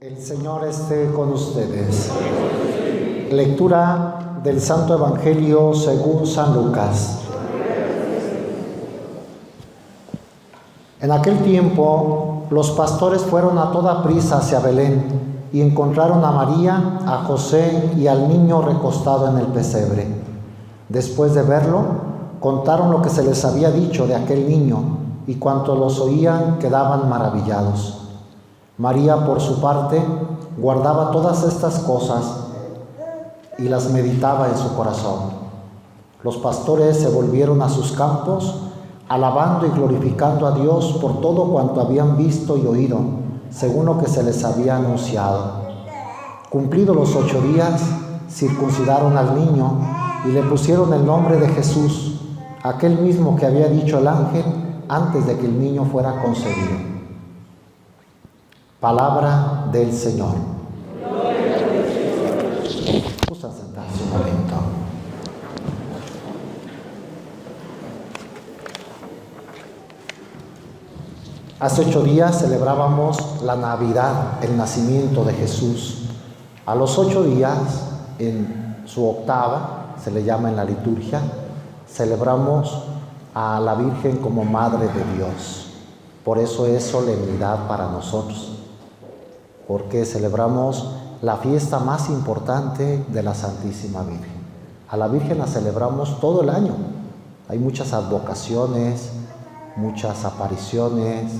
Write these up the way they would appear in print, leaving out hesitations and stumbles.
El Señor esté con ustedes. Lectura del Santo Evangelio según San Lucas. En aquel tiempo, los pastores fueron a toda prisa hacia Belén y encontraron a María, a José y al niño recostado en el pesebre. Después de verlo, contaron lo que se les había dicho de aquel niño, y cuantos los oían quedaban maravillados. María, por su parte, guardaba todas estas cosas y las meditaba en su corazón. Los pastores se volvieron a sus campos, alabando y glorificando a Dios por todo cuanto habían visto y oído, según lo que se les había anunciado. Cumplidos los 8 días, circuncidaron al niño y le pusieron el nombre de Jesús, aquel mismo que había dicho el ángel antes de que el niño fuera concebido. Palabra del Señor. Gusta sentarse un momento. Hace 8 días celebrábamos la Navidad, el nacimiento de Jesús. A los 8 días, en su octava, se le llama en la liturgia, celebramos a la Virgen como Madre de Dios. Por eso es solemnidad para nosotros, porque celebramos la fiesta más importante de la Santísima Virgen. A la Virgen la celebramos todo el año. Hay muchas advocaciones, muchas apariciones,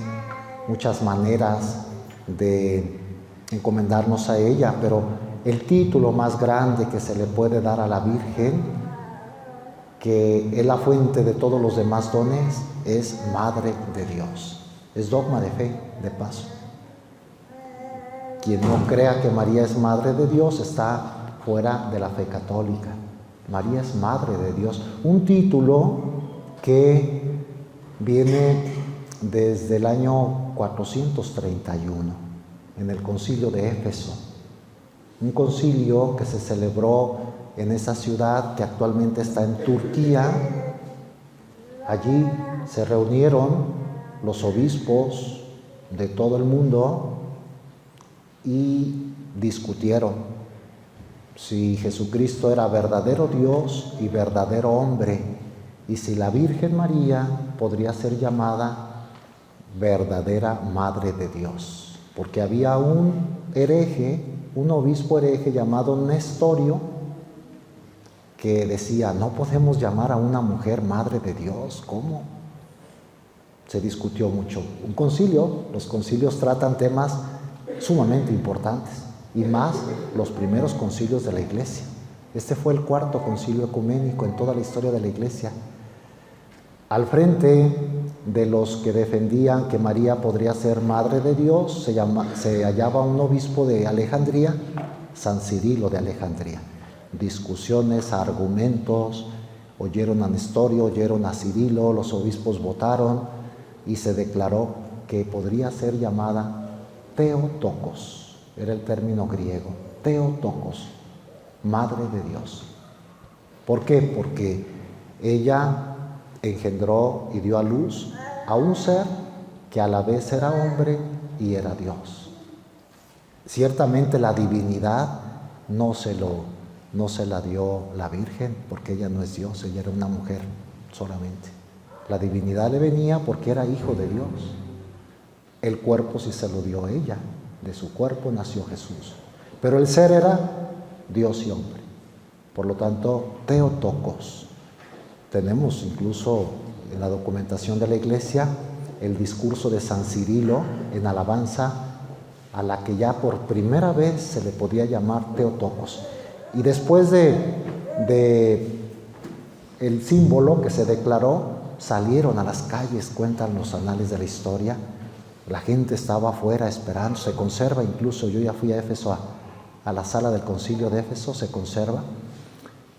muchas maneras de encomendarnos a ella, pero el título más grande que se le puede dar a la Virgen, que es la fuente de todos los demás dones, es Madre de Dios. Es dogma de fe, de paso. Quien no crea que María es Madre de Dios está fuera de la fe católica. María es Madre de Dios, un título que viene desde el año 431, en el concilio de Éfeso. Un concilio que se celebró en esa ciudad que actualmente está en Turquía. Allí se reunieron los obispos de todo el mundo y discutieron si Jesucristo era verdadero Dios y verdadero hombre, y si la Virgen María podría ser llamada verdadera Madre de Dios, porque había un hereje, un obispo hereje llamado Nestorio, que decía: no podemos llamar a una mujer Madre de Dios. ¿Cómo? Se discutió mucho. Un concilio, los concilios tratan temas sumamente importantes, y más los primeros concilios de la Iglesia. Este fue el 4º concilio ecuménico en toda la historia de la Iglesia. Al frente de los que defendían que María podría ser Madre de Dios se hallaba un obispo de Alejandría, San Cirilo de Alejandría. Discusiones, argumentos, oyeron a Nestorio, oyeron a Cirilo, los obispos votaron y se declaró que podría ser llamada Theotokos, era el término griego, Theotokos, Madre de Dios. ¿Por qué? Porque ella engendró y dio a luz a un ser que a la vez era hombre y era Dios. Ciertamente la divinidad no se la dio la Virgen, porque ella no es Dios, ella era una mujer solamente. La divinidad le venía porque era hijo de Dios. El cuerpo sí se lo dio ella, de su cuerpo nació Jesús, pero el ser era Dios y hombre. Por lo tanto, Theotokos. Tenemos incluso en la documentación de la Iglesia el discurso de San Cirilo en alabanza a la que ya por primera vez se le podía llamar Theotokos. Y después de el símbolo que se declaró, salieron a las calles, cuentan los anales de la historia. La gente estaba afuera esperando, se conserva incluso, yo ya fui a Éfeso, a la sala del concilio de Éfeso, se conserva,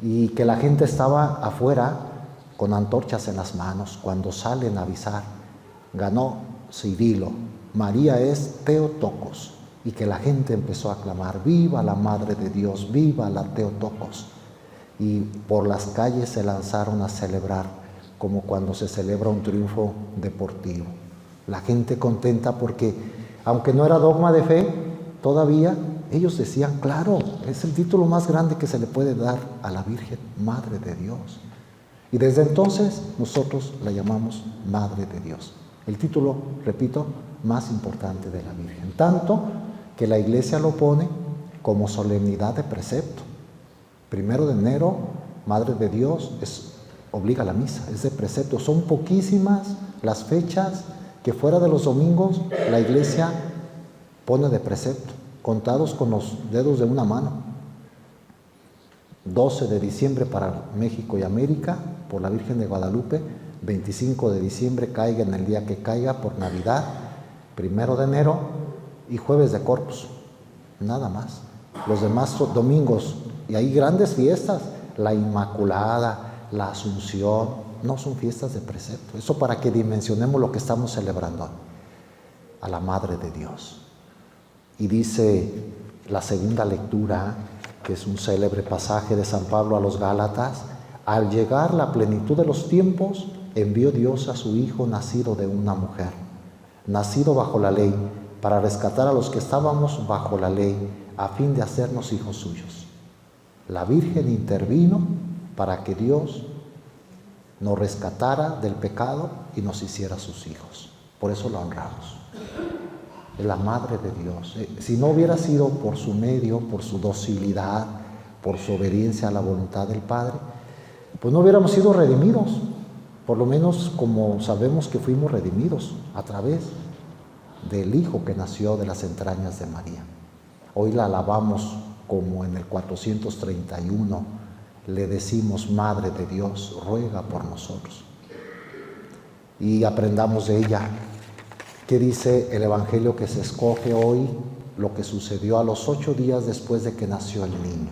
y que la gente estaba afuera con antorchas en las manos cuando salen a avisar: ganó Cirilo, María es Theotokos, y que la gente empezó a clamar: viva la Madre de Dios, viva la Theotokos, y por las calles se lanzaron a celebrar como cuando se celebra un triunfo deportivo. La gente contenta porque, aunque no era dogma de fe, todavía ellos decían, claro, es el título más grande que se le puede dar a la Virgen, Madre de Dios. Y desde entonces nosotros la llamamos Madre de Dios. El título, repito, más importante de la Virgen. Tanto que la Iglesia lo pone como solemnidad de precepto. 1 de enero, Madre de Dios, obliga a la misa, es de precepto. Son poquísimas las fechas que fuera de los domingos la Iglesia pone de precepto, contados con los dedos de una mano. 12 de diciembre para México y América, por la Virgen de Guadalupe. 25 de diciembre, caiga en el día que caiga, por Navidad. 1 de enero y Jueves de Corpus, nada más. Los demás domingos, y hay grandes fiestas, la Inmaculada, la Asunción, no son fiestas de precepto. Eso para que dimensionemos lo que estamos celebrando, a la Madre de Dios. Y dice la segunda lectura, que es un célebre pasaje de San Pablo a los Gálatas: al llegar la plenitud de los tiempos, envió Dios a su Hijo nacido de una mujer, nacido bajo la ley, para rescatar a los que estábamos bajo la ley, a fin de hacernos hijos suyos. La Virgen intervino para que Dios nos rescatara del pecado y nos hiciera sus hijos. Por eso la honramos. Es la Madre de Dios. Si no hubiera sido por su medio, por su docilidad, por su obediencia a la voluntad del Padre, pues no hubiéramos sido redimidos, por lo menos como sabemos que fuimos redimidos a través del Hijo que nació de las entrañas de María. Hoy la alabamos como en el 431 le decimos: Madre de Dios, ruega por nosotros. Y aprendamos de ella. ¿Qué dice el Evangelio que se escoge hoy? Lo que sucedió a los 8 días después de que nació el niño.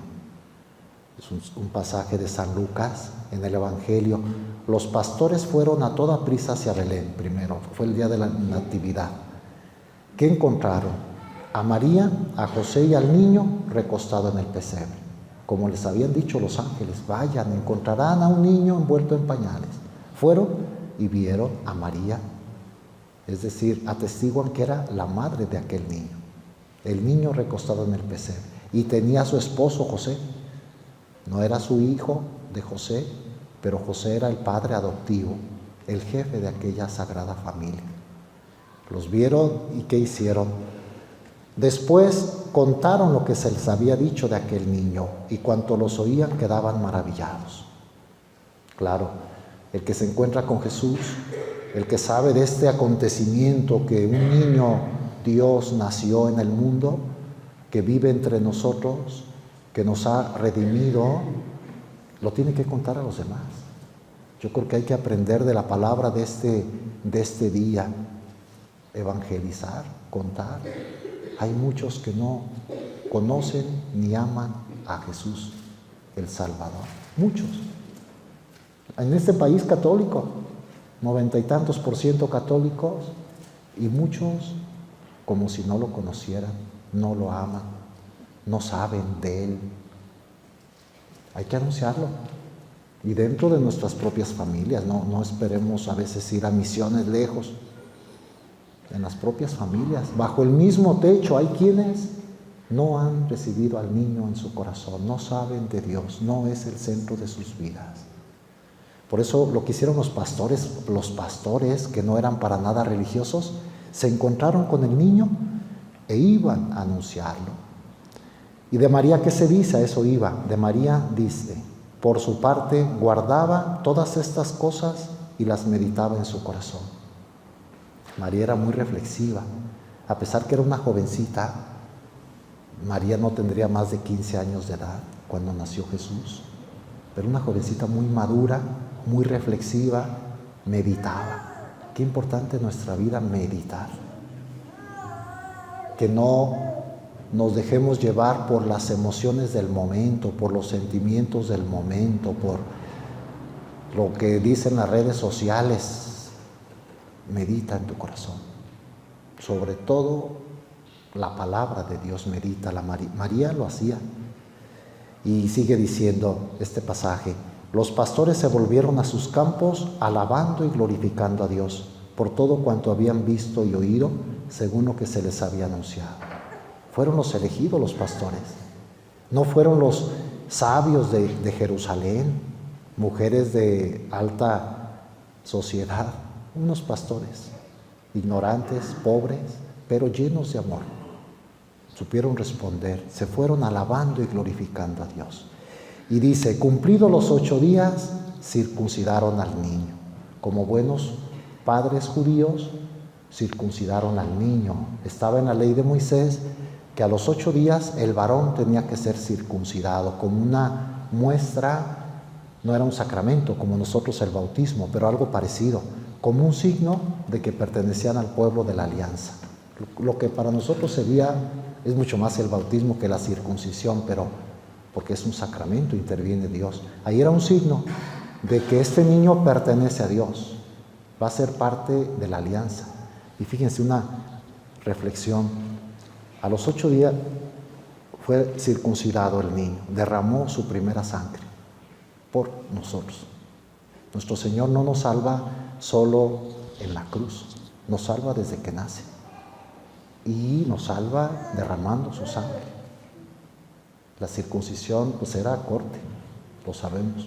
Es un pasaje de San Lucas en el Evangelio. Los pastores fueron a toda prisa hacia Belén primero. Fue el día de la Natividad. ¿Qué encontraron? A María, a José y al niño recostado en el pesebre. Como les habían dicho los ángeles: vayan, encontrarán a un niño envuelto en pañales. Fueron y vieron a María. Es decir, atestiguan que era la madre de aquel niño. El niño recostado en el pesebre. Y tenía a su esposo José. No era su hijo de José, pero José era el padre adoptivo, el jefe de aquella sagrada familia. Los vieron y ¿qué hicieron? Después contaron lo que se les había dicho de aquel niño, y cuanto los oían quedaban maravillados. Claro, el que se encuentra con Jesús, el que sabe de este acontecimiento, que un niño Dios nació en el mundo, que vive entre nosotros, que nos ha redimido, lo tiene que contar a los demás. Yo creo que hay que aprender de la palabra de este día, evangelizar, contar. Hay muchos que no conocen ni aman a Jesús, el Salvador. Muchos. En este país católico, 90 y tantos % católicos, y muchos como si no lo conocieran, no lo aman, no saben de Él. Hay que anunciarlo. Y dentro de nuestras propias familias, no esperemos a veces ir a misiones lejos. En las propias familias, bajo el mismo techo, hay quienes no han recibido al niño en su corazón, no saben de Dios, no es el centro de sus vidas. Por eso lo que hicieron los pastores que no eran para nada religiosos, se encontraron con el niño e iban a anunciarlo. ¿Y de María qué se dice? A eso iba. De María dice: por su parte guardaba todas estas cosas y las meditaba en su corazón. María era muy reflexiva. A pesar que era una jovencita, María no tendría más de 15 años de edad cuando nació Jesús, pero una jovencita muy madura, muy reflexiva, meditaba. Qué importante en nuestra vida meditar. Que no nos dejemos llevar por las emociones del momento, por los sentimientos del momento, por lo que dicen las redes sociales. Medita en tu corazón. Sobre todo la palabra de Dios, medita. María lo hacía. Y sigue diciendo este pasaje: los pastores se volvieron a sus campos alabando y glorificando a Dios por todo cuanto habían visto y oído, según lo que se les había anunciado. fueron los elegidos los pastores. No fueron los sabios de Jerusalén, mujeres de alta sociedad, unos pastores, ignorantes, pobres, pero llenos de amor. Supieron responder, se fueron alabando y glorificando a Dios. Y dice, cumplidos los 8 días, circuncidaron al niño. Como buenos padres judíos, circuncidaron al niño. Estaba en la ley de Moisés que a los 8 días el varón tenía que ser circuncidado, como una muestra, no era un sacramento como nosotros el bautismo, pero algo parecido, como un signo de que pertenecían al pueblo de la alianza. Lo que para nosotros sería, es mucho más el bautismo que la circuncisión, pero porque es un sacramento, interviene Dios. Ahí era un signo de que este niño pertenece a Dios, va a ser parte de la alianza. Y fíjense una reflexión, a los 8 días fue circuncidado el niño, derramó su primera sangre por nosotros. Nuestro Señor no nos salva solo en la cruz, nos salva desde que nace y nos salva derramando su sangre. La circuncisión pues era corte, lo sabemos,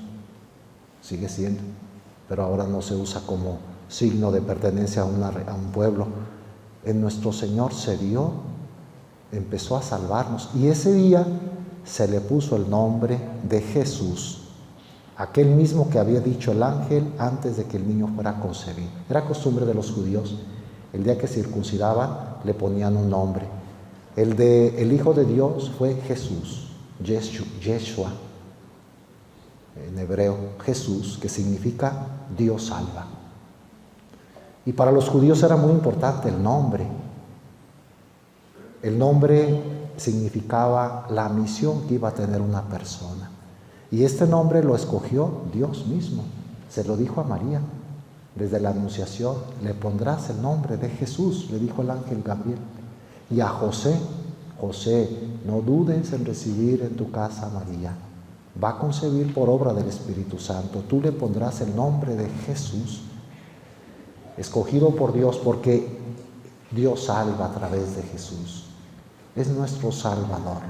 sigue siendo, pero ahora no se usa como signo de pertenencia a un pueblo. En nuestro Señor se dio, empezó a salvarnos, y ese día se le puso el nombre de Jesús, aquel mismo que había dicho el ángel antes de que el niño fuera concebido. Era costumbre de los judíos, el día que circuncidaban le ponían un nombre. El Hijo de Dios fue Jesús, Yeshua, en hebreo, Jesús, que significa Dios salva. Y para los judíos era muy importante el nombre. El nombre significaba la misión que iba a tener una persona. Y este nombre lo escogió Dios mismo. Se lo dijo a María desde la Anunciación. Le pondrás el nombre de Jesús, le dijo el ángel Gabriel. Y a José, no dudes en recibir en tu casa a María. Va a concebir por obra del Espíritu Santo. Tú le pondrás el nombre de Jesús, escogido por Dios, porque Dios salva a través de Jesús. Es nuestro Salvador.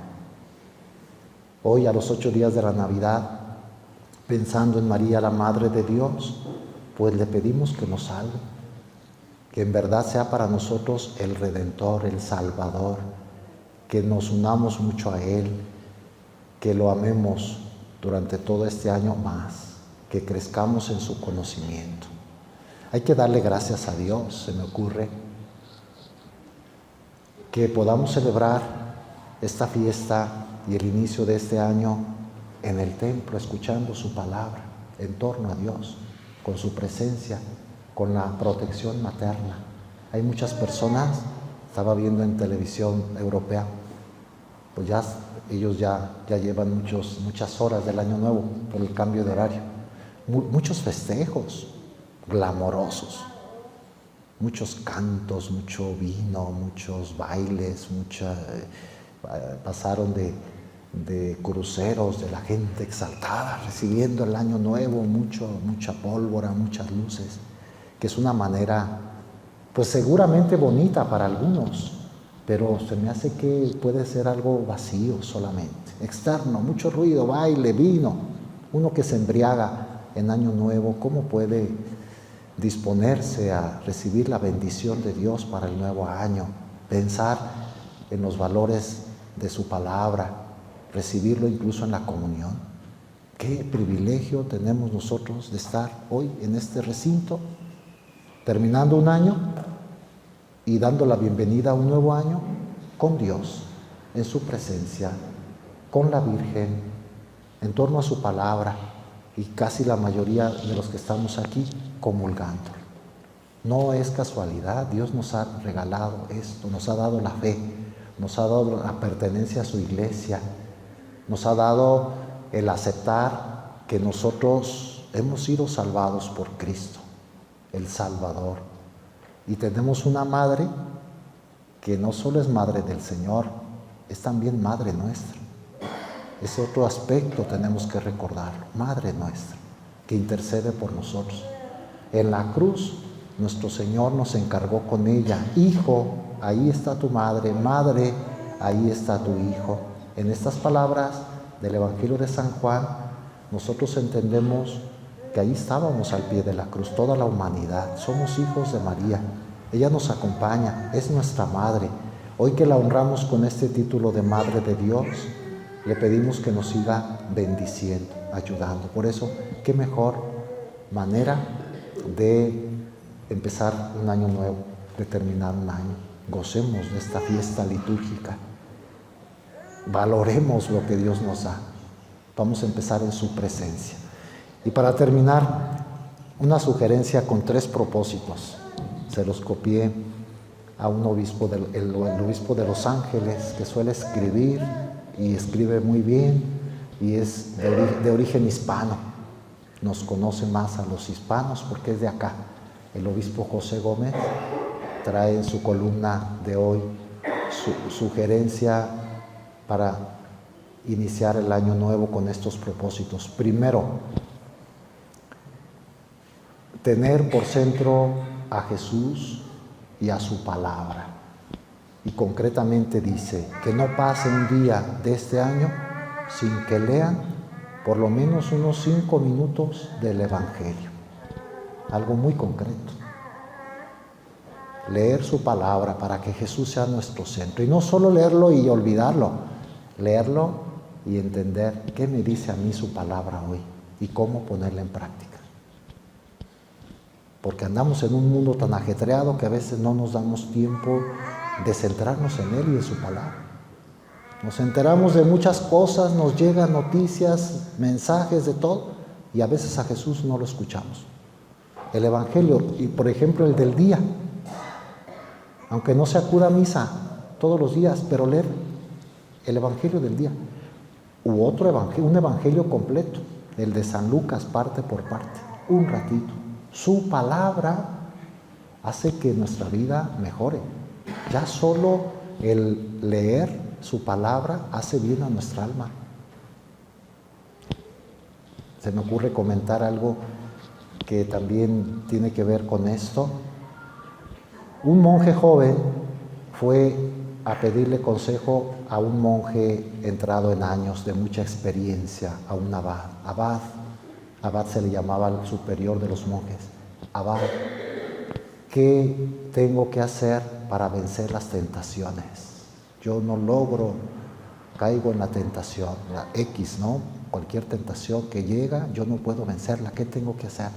Hoy, a los 8 días de la Navidad, pensando en María, la Madre de Dios, pues le pedimos que nos salve, que en verdad sea para nosotros el Redentor, el Salvador, que nos unamos mucho a Él, que lo amemos durante todo este año más, que crezcamos en su conocimiento. Hay que darle gracias a Dios, se me ocurre, que podamos celebrar esta fiesta y el inicio de este año en el templo, escuchando su palabra, en torno a Dios, con su presencia, con la protección materna. Hay muchas personas, estaba viendo en televisión europea, pues ellos ya llevan muchas horas del año nuevo por el cambio de horario. Muchos festejos glamorosos, muchos cantos, mucho vino, muchos bailes, pasaron de cruceros, de la gente exaltada, recibiendo el año nuevo, mucha pólvora, muchas luces, que es una manera, pues seguramente bonita para algunos, pero se me hace que puede ser algo vacío solamente, externo, mucho ruido, baile, vino. Uno que se embriaga en año nuevo, ¿cómo puede disponerse a recibir la bendición de Dios para el nuevo año? Pensar en los valores de su palabra, recibirlo incluso en la comunión. Qué privilegio tenemos nosotros de estar hoy en este recinto, terminando un año y dando la bienvenida a un nuevo año con Dios, en su presencia, con la Virgen, en torno a su palabra, y casi la mayoría de los que estamos aquí comulgando. No es casualidad, Dios nos ha regalado esto, nos ha dado la fe, nos ha dado la pertenencia a su iglesia, nos ha dado el aceptar que nosotros hemos sido salvados por Cristo, el Salvador. Y tenemos una madre que no solo es madre del Señor, es también madre nuestra. Ese otro aspecto tenemos que recordarlo, madre nuestra, que intercede por nosotros. En la cruz, nuestro Señor nos encargó con ella: hijo, ahí está tu madre, madre, ahí está tu hijo. En estas palabras del Evangelio de San Juan, nosotros entendemos que ahí estábamos al pie de la cruz, toda la humanidad. Somos hijos de María. Ella nos acompaña, es nuestra madre. Hoy que la honramos con este título de Madre de Dios, le pedimos que nos siga bendiciendo, ayudando. Por eso, qué mejor manera de empezar un año nuevo, de terminar un año. Gocemos de esta fiesta litúrgica. Valoremos lo que Dios nos da. Vamos a empezar en su presencia. Y para terminar, una sugerencia con 3 propósitos. Se los copié a un obispo, el obispo de Los Ángeles, que suele escribir y escribe muy bien y es de origen hispano. Nos conoce más a los hispanos porque es de acá. El obispo José Gómez trae en su columna de hoy su sugerencia para iniciar el año nuevo con estos propósitos. Primero, tener por centro a Jesús y a su palabra. Y concretamente dice que no pase un día de este año sin que lean por lo menos unos 5 minutos del Evangelio. Algo muy concreto. Leer su palabra para que Jesús sea nuestro centro. Y no solo leerlo y olvidarlo, leerlo y entender qué me dice a mí su palabra hoy y cómo ponerla en práctica. Porque andamos en un mundo tan ajetreado que a veces no nos damos tiempo de centrarnos en Él y en su palabra. Nos enteramos de muchas cosas, nos llegan noticias, mensajes de todo, y a veces a Jesús no lo escuchamos. El Evangelio, y por ejemplo el del día, aunque no se acuda a misa todos los días, pero leer el Evangelio del día, u otro evangelio, un Evangelio completo, el de San Lucas, parte por parte, un ratito. Su palabra hace que nuestra vida mejore. Ya solo el leer su palabra hace bien a nuestra alma. Se me ocurre comentar algo que también tiene que ver con esto. Un monje joven fue a pedirle consejo a un monje entrado en años, de mucha experiencia, a un abad. Abad se le llamaba al superior de los monjes. Abad, ¿qué tengo que hacer para vencer las tentaciones? Yo no logro, caigo en la tentación, la X, ¿no? Cualquier tentación que llega, yo no puedo vencerla. ¿Qué tengo que hacer?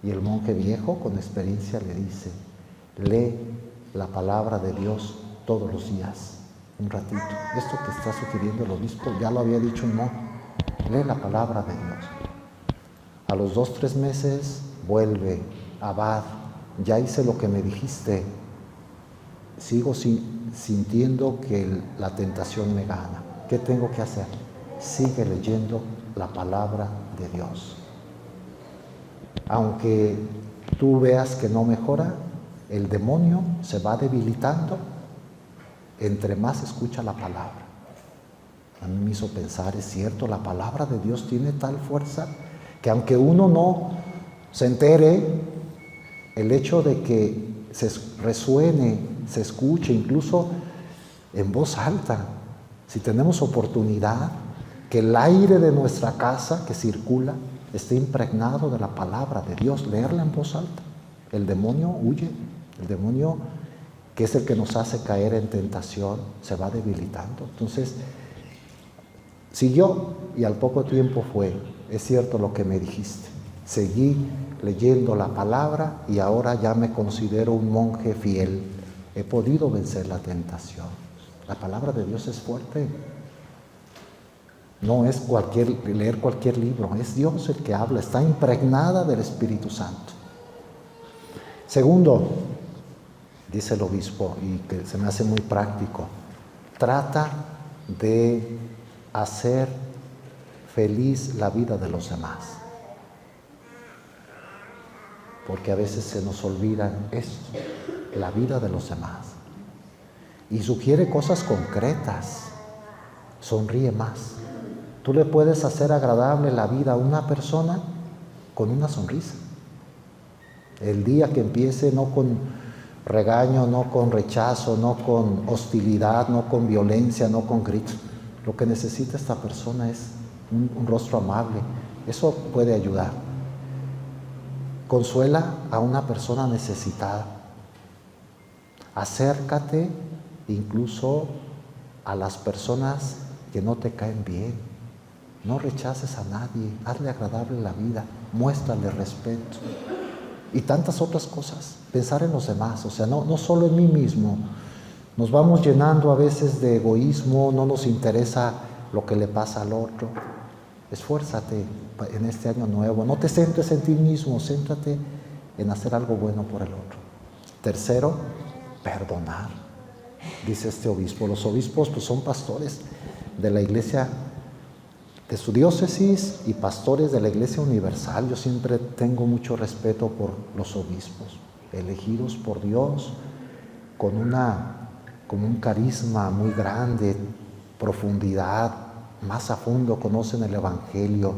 Y el monje viejo, con experiencia, le dice: lee la palabra de Dios todos los días, un ratito. Esto que está sugiriendo el obispo ya lo había dicho un monje. Lee la palabra de Dios. A los 2-3 meses vuelve: abad, ya hice lo que me dijiste, sigo sintiendo que la tentación me gana. ¿Qué tengo que hacer? Sigue leyendo la palabra de Dios. Aunque tú veas que no mejora, el demonio se va debilitando entre más escucha la palabra. A mí me hizo pensar, es cierto, la palabra de Dios tiene tal fuerza que aunque uno no se entere, el hecho de que se resuene, se escuche, incluso en voz alta, si tenemos oportunidad, que el aire de nuestra casa que circula esté impregnado de la palabra de Dios, leerla en voz alta, el demonio huye. El demonio, que es el que nos hace caer en tentación, se va debilitando. Entonces, siguió y al poco tiempo fue: es cierto lo que me dijiste. Seguí leyendo la palabra y ahora ya me considero un monje fiel. He podido vencer la tentación. La palabra de Dios es fuerte. No es leer cualquier libro, es Dios el que habla, está impregnada del Espíritu Santo. Segundo, dice el obispo, y que se me hace muy práctico, trata de hacer feliz la vida de los demás. Porque a veces se nos olvida esto, la vida de los demás. Y sugiere cosas concretas. Sonríe más. Tú le puedes hacer agradable la vida a una persona con una sonrisa. El día que empiece no con regaño, no con rechazo, no con hostilidad, no con violencia, no con gritos. Lo que necesita esta persona es un rostro amable. Eso puede ayudar. Consuela a una persona necesitada. Acércate incluso a las personas que no te caen bien. No rechaces a nadie, hazle agradable la vida, muéstrale respeto. Y tantas otras cosas, pensar en los demás, o sea, no solo en mí mismo. Nos vamos llenando a veces de egoísmo, no nos interesa lo que le pasa al otro. Esfuérzate en este año nuevo, no te centres en ti mismo, céntrate en hacer algo bueno por el otro. Tercero, perdonar, dice este obispo. Los obispos pues son pastores de la iglesia, de su diócesis y pastores de la iglesia universal. Yo siempre tengo mucho respeto por los obispos, elegidos por Dios, con un carisma muy grande, profundidad, más a fondo conocen el Evangelio,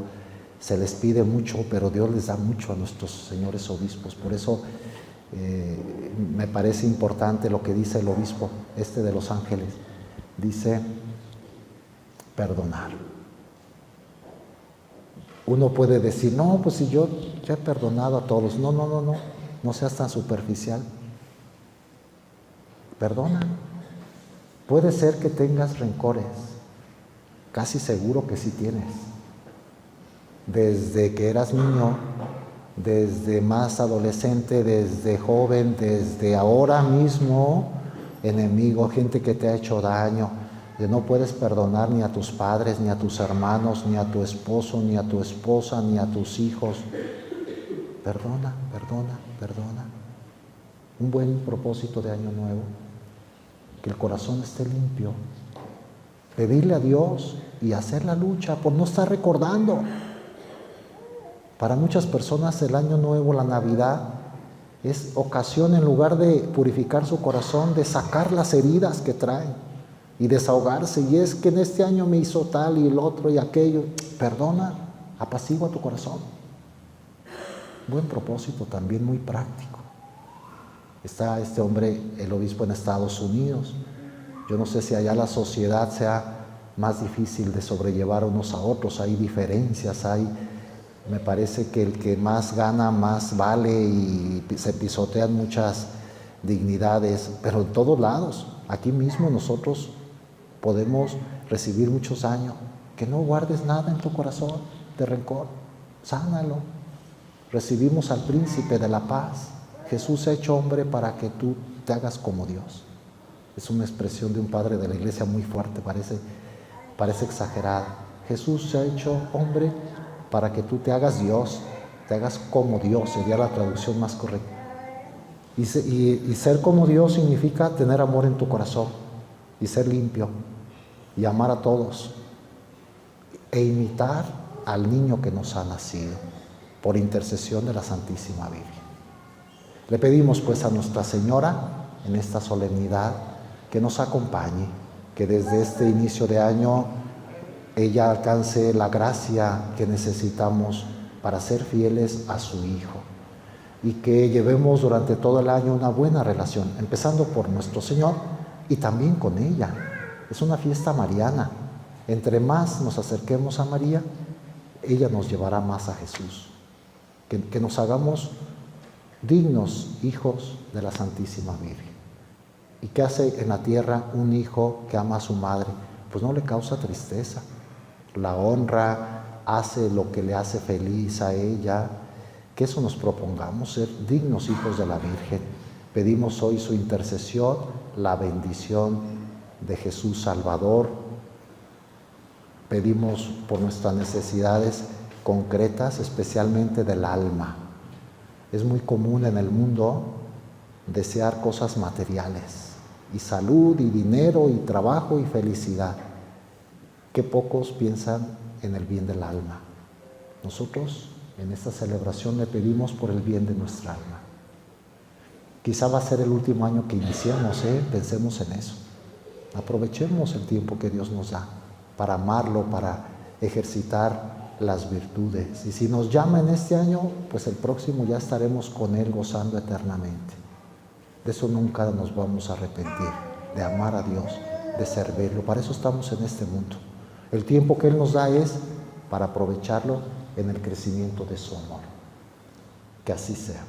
se les pide mucho, pero Dios les da mucho a nuestros señores obispos. Por eso me parece importante lo que dice el obispo de Los Ángeles. Dice, perdonar. Uno puede decir, no, pues si yo ya he perdonado a todos. No seas tan superficial. Perdona. Puede ser que tengas rencores, casi seguro que sí tienes. Desde que eras niño, desde más adolescente, desde joven, desde ahora mismo, enemigo, gente que te ha hecho daño. No puedes perdonar ni a tus padres, ni a tus hermanos, ni a tu esposo, ni a tu esposa, ni a tus hijos. Perdona. Un buen propósito de año nuevo, que el corazón esté limpio. Pedirle a Dios y hacer la lucha por no estar recordando. Para muchas personas el año nuevo, la Navidad, es ocasión, en lugar de purificar su corazón, de sacar las heridas que traen y desahogarse. Y es que en este año me hizo tal y el otro y aquello. Perdona, apacigua tu corazón. Buen propósito, también muy práctico. Está este hombre, el obispo, en Estados Unidos. Yo no sé si allá la sociedad sea más difícil de sobrellevar unos a otros. Hay diferencias, me parece que el que más gana, más vale, y se pisotean muchas dignidades, pero en todos lados. Aquí mismo nosotros podemos recibir muchos daños. Que no guardes nada en tu corazón de rencor, sánalo. Recibimos al príncipe de la paz. Jesús se ha hecho hombre para que tú te hagas como Dios. Es una expresión de un padre de la iglesia muy fuerte, parece exagerada. Jesús se ha hecho hombre para que tú te hagas Dios, te hagas como Dios, sería la traducción más correcta. Y ser como Dios significa tener amor en tu corazón y ser limpio y amar a todos e imitar al niño que nos ha nacido por intercesión de la Santísima Virgen. Le pedimos pues a Nuestra Señora en esta solemnidad que nos acompañe, que desde este inicio de año ella alcance la gracia que necesitamos para ser fieles a su Hijo, y que llevemos durante todo el año una buena relación, empezando por nuestro Señor y también con ella. Es una fiesta mariana. Entre más nos acerquemos a María, ella nos llevará más a Jesús. Que nos hagamos dignos hijos de la Santísima Virgen. ¿Y qué hace en la tierra un hijo que ama a su madre? Pues no le causa tristeza. La honra, hace lo que le hace feliz a ella. Que eso nos propongamos, ser dignos hijos de la Virgen. Pedimos hoy su intercesión, la bendición de Jesús Salvador. Pedimos por nuestras necesidades concretas, especialmente del alma. Es muy común en el mundo desear cosas materiales, y salud, y dinero, y trabajo, y felicidad. Qué pocos piensan en el bien del alma. Nosotros en esta celebración le pedimos por el bien de nuestra alma. Quizá va a ser el último año que iniciemos, pensemos en eso. Aprovechemos el tiempo que Dios nos da para amarlo, para ejercitar las virtudes. Y si nos llama en este año, pues el próximo ya estaremos con Él gozando eternamente. de eso nunca nos vamos a arrepentir, de amar a Dios, de servirlo. Para eso estamos en este mundo. El tiempo que Él nos da es para aprovecharlo en el crecimiento de su amor. Que así sea.